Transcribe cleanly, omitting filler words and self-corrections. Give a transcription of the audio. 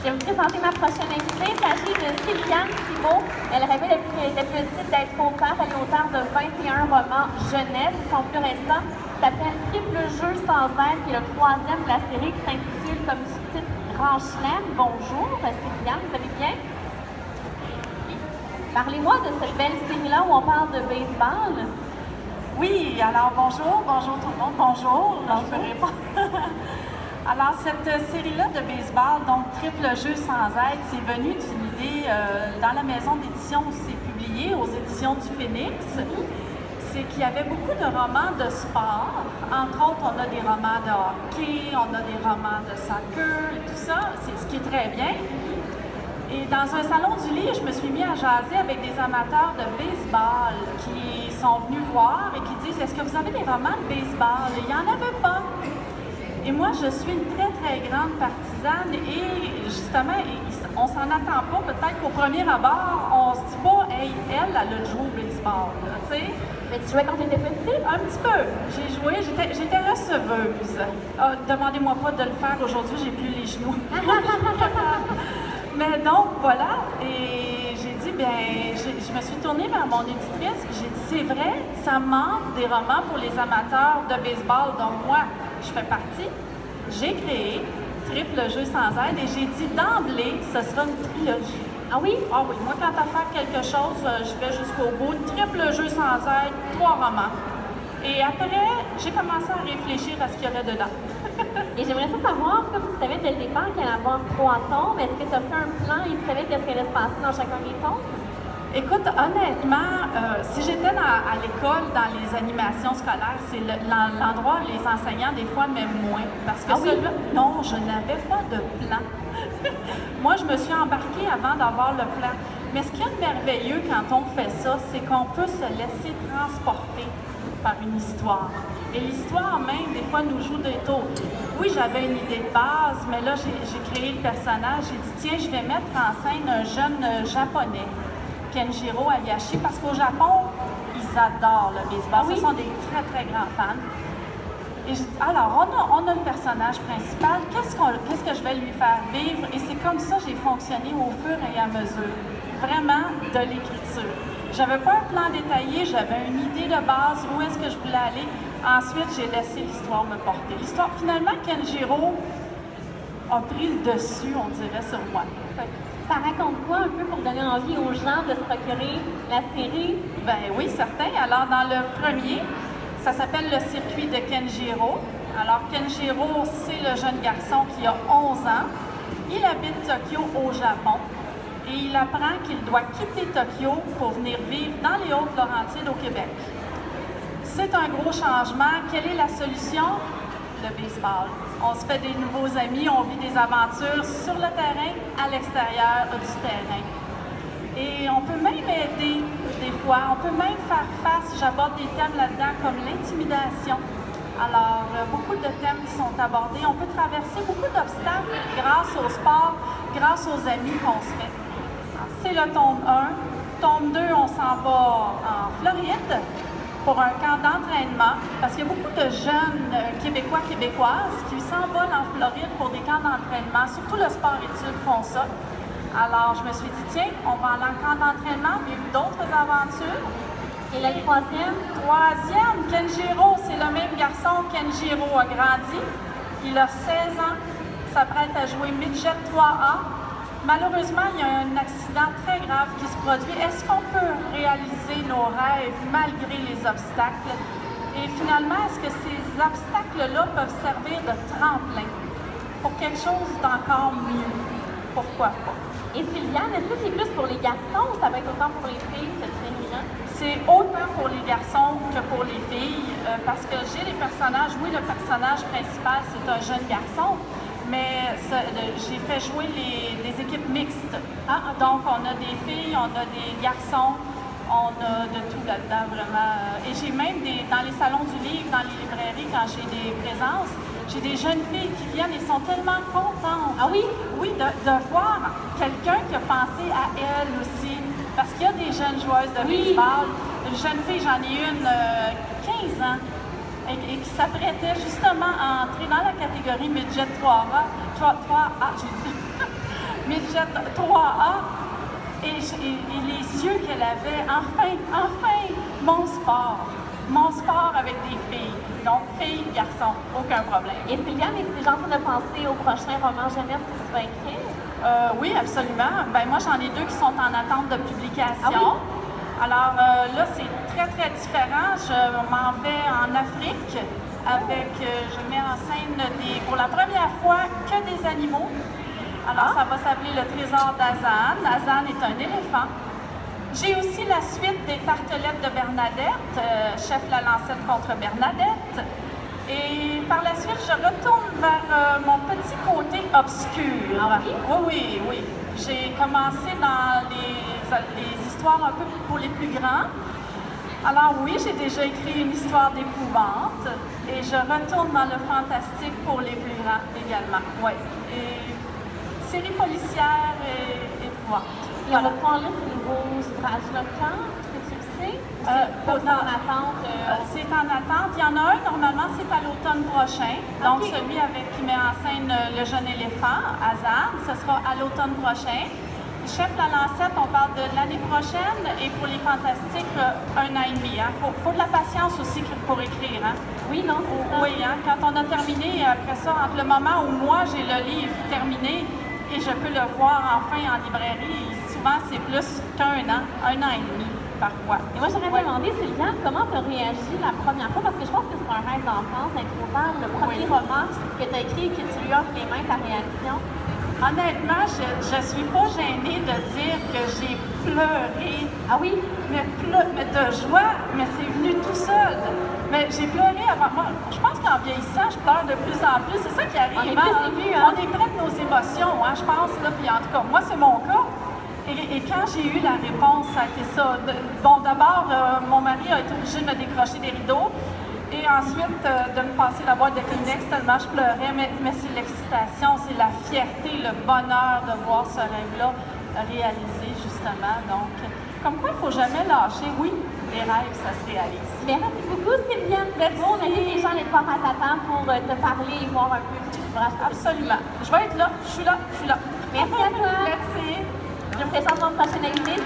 Je vais vous présenter ma prochaine invitée. Il s'agit de Céliane Thibault. Elle rêvait depuis qu'elle était petite d'être auteure. Elle est auteure de 21 romans jeunesse. Son plus récent s'appelle Triple jeu sans aide, qui est le troisième de la série qui s'intitule comme sous-titre Grand Chelem. Bonjour, Céliane, vous allez bien? Parlez-moi de cette belle série-là où on parle de baseball. Oui, alors bonjour tout le monde, bonjour. Je peux répondre. Alors, cette série-là de baseball, donc Triple jeu sans aide, c'est venu d'une idée dans la maison d'édition où c'est publié, aux éditions du Phénix. C'est qu'il y avait beaucoup de romans de sport. Entre autres, on a des romans de hockey, on a des romans de soccer et tout ça, c'est ce qui est très bien. Et dans un salon du livre, je me suis mis à jaser avec des amateurs de baseball qui sont venus voir et qui disent « Est-ce que vous avez des romans de baseball? » Il n'y en avait pas. Et moi, je suis une très, très grande partisane et justement, on s'en attend pas. Peut-être qu'au premier abord, on se dit pas, hey, elle a joué au baseball, tu sais. Mais tu jouais quand tu étais petite? Un petit peu. J'ai joué, j'étais receveuse. Demandez-moi pas de le faire aujourd'hui, j'ai plus les genoux. Mais donc, voilà. Et j'ai dit, bien, je me suis tournée vers mon éditrice et j'ai dit, c'est vrai, ça manque des romans pour les amateurs de baseball. Donc, moi, je fais partie. J'ai créé Triple jeu sans aide et j'ai dit d'emblée, ce sera une trilogie. Ah oui? Ah oui, moi, quand à faire quelque chose, je vais jusqu'au bout. Triple jeu sans aide, 3 romans. Et après, j'ai commencé à réfléchir à ce qu'il y aurait dedans. Et j'aimerais ça savoir, comme tu savais dès le départ qu'il allait avoir 3 tomes, est-ce que tu as fait un plan et tu savais qu'est-ce qui allait se passer dans chacun des tomes? Écoute, honnêtement, si j'étais à l'école, dans les animations scolaires, c'est l'endroit où les enseignants, des fois, m'aiment moins. Parce que celui-là, non, je n'avais pas de plan. Moi, je me suis embarquée avant d'avoir le plan. Mais ce qui est merveilleux quand on fait ça, c'est qu'on peut se laisser transporter par une histoire. Et l'histoire même, des fois, nous joue des tours. Oui, j'avais une idée de base, mais là, j'ai créé le personnage. J'ai dit, tiens, je vais mettre en scène un jeune japonais, Kenjiro Hayashi, parce qu'au Japon, ils adorent le baseball. Oui. Ce sont des très, très grands fans. Et j'ai dit, alors, on a le personnage principal. Qu'est-ce que je vais lui faire vivre? Et c'est comme ça que j'ai fonctionné au fur et à mesure. Vraiment de l'écriture. J'avais pas un plan détaillé, j'avais une idée de base, où est-ce que je voulais aller. Ensuite, j'ai laissé l'histoire me porter. L'histoire, finalement, Kenjiro a pris le dessus, on dirait, sur moi. Ça raconte quoi un peu pour donner envie aux gens de se procurer la série? Ben oui, certain. Alors, dans le premier, ça s'appelle le circuit de Kenjiro. Alors, Kenjiro, c'est le jeune garçon qui a 11 ans. Il habite Tokyo au Japon. Et il apprend qu'il doit quitter Tokyo pour venir vivre dans les Hautes-Laurentides au Québec. C'est un gros changement. Quelle est la solution? Le baseball. On se fait des nouveaux amis, on vit des aventures sur le terrain, à l'extérieur du terrain. Et on peut même aider des fois, on peut même faire face, j'aborde des thèmes là-dedans comme l'intimidation. Alors, beaucoup de thèmes qui sont abordés. On peut traverser beaucoup d'obstacles grâce au sport, grâce aux amis qu'on se fait. C'est le tome 1. Tome 2, on s'en va en Floride pour un camp d'entraînement, parce qu'il y a beaucoup de jeunes Québécois, Québécoises qui s'envolent en Floride pour des camps d'entraînement, surtout le sport-études font ça. Alors, je me suis dit, tiens, on va aller en camp d'entraînement, vivre d'autres aventures. Et la troisième? Troisième, Kenjiro, c'est le même garçon. Kenjiro a grandi, il a 16 ans, s'apprête à jouer Midget 3A. Malheureusement, il y a un accident très grave qui se produit. Est-ce qu'on peut réaliser nos rêves malgré les obstacles? Et finalement, est-ce que ces obstacles-là peuvent servir de tremplin pour quelque chose d'encore mieux? Pourquoi pas? Et Céliane, est-ce que c'est plus pour les garçons ou ça va être autant pour les filles, cette série-là? C'est autant pour les garçons que pour les filles, parce que j'ai les personnages. Oui, le personnage principal, c'est un jeune garçon, mais j'ai fait jouer des équipes mixtes. Donc, on a des filles, on a des garçons, on a de tout là-dedans, vraiment. Et j'ai même dans les salons du livre, dans les librairies, quand j'ai des présences, j'ai des jeunes filles qui viennent et sont tellement contentes. Ah oui? Oui, de voir quelqu'un qui a pensé à elle aussi. Parce qu'il y a des jeunes joueuses de baseball. Une jeune fille, j'en ai une, 15 ans, et qui s'apprêtait justement à entrer dans la catégorie Midget 3A. 3A, j'ai dit. cégep 3A. Et les yeux qu'elle avait, enfin, mon sport avec des filles. Donc, filles, garçons, aucun problème. Et Sylviane, es-tu déjà en train de penser au prochain roman jeunesse que tu vas écrire? Oui, absolument. Ben, moi, j'en ai 2 qui sont en attente de publication. Ah oui? Alors là, c'est très, très différent. Je m'en vais en Afrique avec, je mets en scène pour la première fois que des animaux. Alors, ça va s'appeler Le Trésor d'Azan. Azan est un éléphant. J'ai aussi la suite des Tartelettes de Bernadette, Chef la Lancette contre Bernadette. Et par la suite, je retourne vers mon petit côté obscur. Oui. J'ai commencé dans les histoires un peu pour les plus grands. Alors oui, j'ai déjà écrit une histoire d'épouvante et je retourne dans le fantastique pour les plus grands également. Oui. Et série policière et épouvante. Et on va pouvoir lire ces nouveaux ouvrages-là quand? Est-ce que tu le sais? C'est en attente? C'est en attente. Il y en a un, normalement, c'est à l'automne prochain. Donc, celui qui met en scène le jeune éléphant, Azan, ce sera à l'automne prochain. Chef la Lancette, on parle de l'année prochaine. Et pour les fantastiques, 1 an et demi. Il faut de la patience aussi pour écrire. Hein? Oui, non, c'est ça. Oui, hein? Quand on a terminé, après ça, entre le moment où moi, j'ai le livre terminé, et je peux le voir enfin en librairie. Souvent, c'est plus qu'1 an, 1 an et demi parfois. Et moi, j'aurais demandé, Sylviane, comment tu as réagi la première fois? Parce que je pense que c'est un rêve d'enfance d'être auteur. Le premier roman que tu as écrit et que tu lui as entre les mains, ta réaction? Honnêtement, je ne suis pas gênée de dire que j'ai pleuré. Ah oui? Mais de joie, mais c'est venu tout seul. Mais j'ai pleuré avant moi. Je pense qu'en vieillissant, je pleure de plus en plus. C'est ça qui arrive. On est plus ému, hein? On est près de nos émotions, hein, je pense. Là, puis en tout cas, moi, c'est mon cas. Et quand j'ai eu la réponse, ça a été ça. Bon, d'abord, mon mari a été obligé de me décrocher des rideaux. Et ensuite, de me passer la boîte de Kleenex tellement je pleurais. Mais c'est l'excitation, c'est la fierté, le bonheur de voir ce rêve-là réalisé, justement. Donc, comme quoi, il ne faut jamais lâcher. Oui, les rêves, ça se réalise. Merci beaucoup, Sylviane. C'est bon, on a vu les gens les forts à t'attendre pour te parler et voir un peu tes ouvrages. Absolument. Je vais être là. Je suis là. Merci à toi. Merci. Je me présente mon prochain invité.